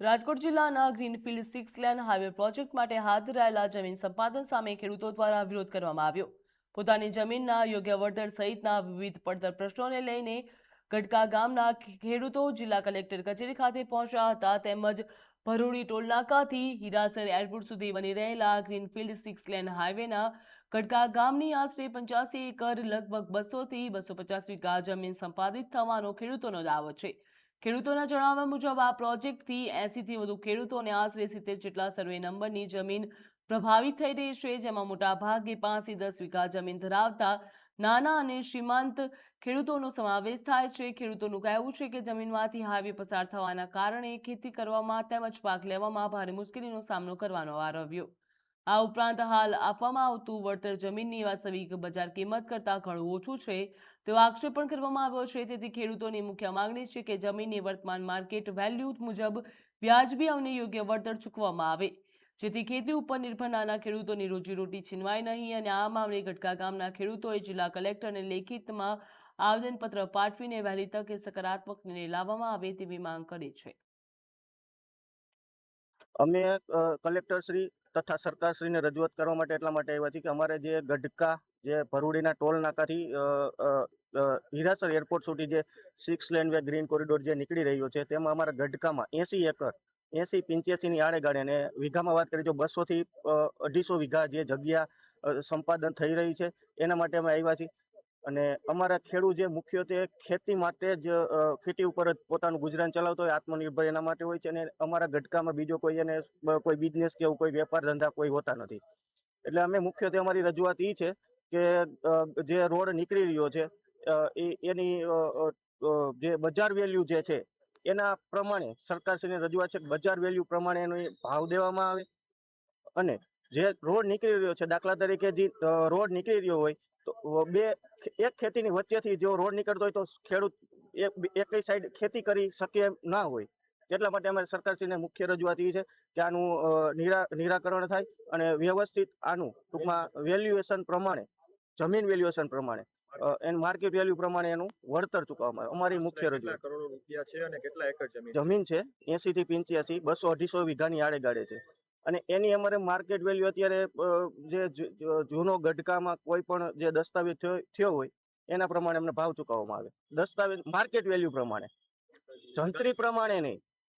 રાજકોટ જિલ્લાના greenfield 6 lane highway project માટે હાથ ધરાયેલા જમીન સંપાદન સામે ખેડૂતો દ્વારા વિરોધ કરવામાં આવ્યો। પોતાની જમીનના યોગ્ય વળતર સહિતના વિવિધ પડતર પ્રશ્નોને લઈને ગટકા ગામના ખેડૂતો જિલ્લા કલેક્ટર કચેરી ખાતે પહોંચ્યા હતા। તેમજ ભરૂડી ટોલનાકાથી હીરાસર એરપોર્ટ સુધી બની રહેલા ગ્રીનફિલ્ડ 6 લેન હાઈવેના ગટકા ગામની આશરે 85 એકર લગભગ 200 થી 250 વીઘા જમીન સંપાદિત થવાનો ખેડૂતોનો દાવો છે। ખેડૂતોના જણાવ્યા મુજબ આ પ્રોજેક્ટથી 80 થી વધુ ખેડૂતોને આશરે 70 જેટલા સર્વે નંબરની જમીન પ્રભાવિત થઈ રહી છે, જેમાં મોટાભાગે 5 થી 10 વીઘા જમીન ધરાવતા નાના અને શ્રીમંત ખેડૂતોનો સમાવેશ થાય છે। ખેડૂતોનું કહેવું છે કે જમીનમાંથી હાઈવે પસાર થવાના કારણે ખેતી કરવામાં તેમજ પાક લેવામાં ભારે મુશ્કેલીનો સામનો કરવાનો વાર આવ્યો। આ ઉપરાંત હાલ આપવામાં આવતું વળતર જમીનની વાસ્તવિક બજાર કિંમત કરતાં ઘણું ઓછું છે તેવો આક્ષેપ પણ કરવામાં આવ્યો છે। તેથી ખેડૂતોની મુખ્ય માંગણી છે કે જમીનની વર્તમાન માર્કેટ વેલ્યુ મુજબ વ્યાજબી અને યોગ્ય વળતર ચૂકવવામાં આવે, જેથી ખેતી ઉપર નિર્ભર નાના ખેડૂતોની રોજીરોટી છીનવાય નહીં। અને આ મામલે ગટકા ગામના ખેડૂતોએ જિલ્લા કલેક્ટરને લેખિતમાં આવેદનપત્ર પાઠવીને વહેલી તકે સકારાત્મક નિર્ણય લાવવામાં આવે તેવી માંગ કરી છે। અમે કલેક્ટરશ્રી તથા સરકારશ્રીને રજૂઆત કરવા માટે એટલા માટે આવ્યા છીએ કે અમારે જે ગઢકા જે ભરૂડીના ટોલ નાકાથી હીરાસર એરપોર્ટ સુધી જે 6 લેન વે ગ્રીન કોરિડોર જે નીકળી રહ્યો છે તેમાં અમારા ગઢકામાં 80 એકર 80-85ની આડેગાળે અને વીઘામાં વાત કરીએ તો 200 થી 250 વીઘા જે જગ્યા સંપાદન થઈ રહી છે એના માટે અમે આવ્યા છીએ। અને અમારા ખેડૂત જે મુખ્યત્વે ખેતી માટે જ ખેતી ઉપર જ પોતાનું ગુજરાન ચલાવતો હોય, આત્મનિર્ભર એના માટે હોય છે। અને અમારા ગઢકામાં બીજો કોઈ એને કોઈ બિઝનેસ કે કોઈ વેપાર ધંધા કોઈ હોતા નથી। એટલે અમે મુખ્યત્વે અમારી રજૂઆત એ છે કે જે રોડ નીકળી રહ્યો છે એની જે બજાર વેલ્યુ જે છે એના પ્રમાણે સરકારશ્રીની રજૂઆત છે કે બજાર વેલ્યુ પ્રમાણે એનો ભાવ દેવામાં આવે। અને જે રોડ નીકળી રહ્યો છે, દાખલા તરીકે જે રોડ નીકળી રહ્યો હોય તો એક ખેતીની વચ્ચેથી જો રોડ નીકળતો હોય તો ખેડૂત એકઈ સાઈડ ખેતી કરી શકે એમ ના હોય। એટલા માટે અમારી સરકારશ્રીને મુખ્ય રજૂઆત એ છે કે આનું નિરાકરણ થાય અને વ્યવસ્થિત આનું ટૂંકમાં વેલ્યુએશન પ્રમાણે જમીન વેલ્યુએશન પ્રમાણે એનું માર્કેટ વેલ્યુ પ્રમાણે એનું વળતર ચૂકવવામાં આવે। અમારી મુખ્ય રજૂઆત કરોડ રૂપિયા છે અને કેટલા એકર જમીન છે 80 થી 85 200-250 વીઘાની આડેગાળે છે। અને એની અમારે માર્કેટ વેલ્યુ અત્યારે જે જૂનો ગઢકામાં કોઈ પણ જે દસ્તાવેજ થયો હોય એના પ્રમાણે અમને ભાવ ચૂકવવામાં આવે। દસ્તાવેજ માર્કેટ વેલ્યુ પ્રમાણે, જંત્રી પ્રમાણે નહીં।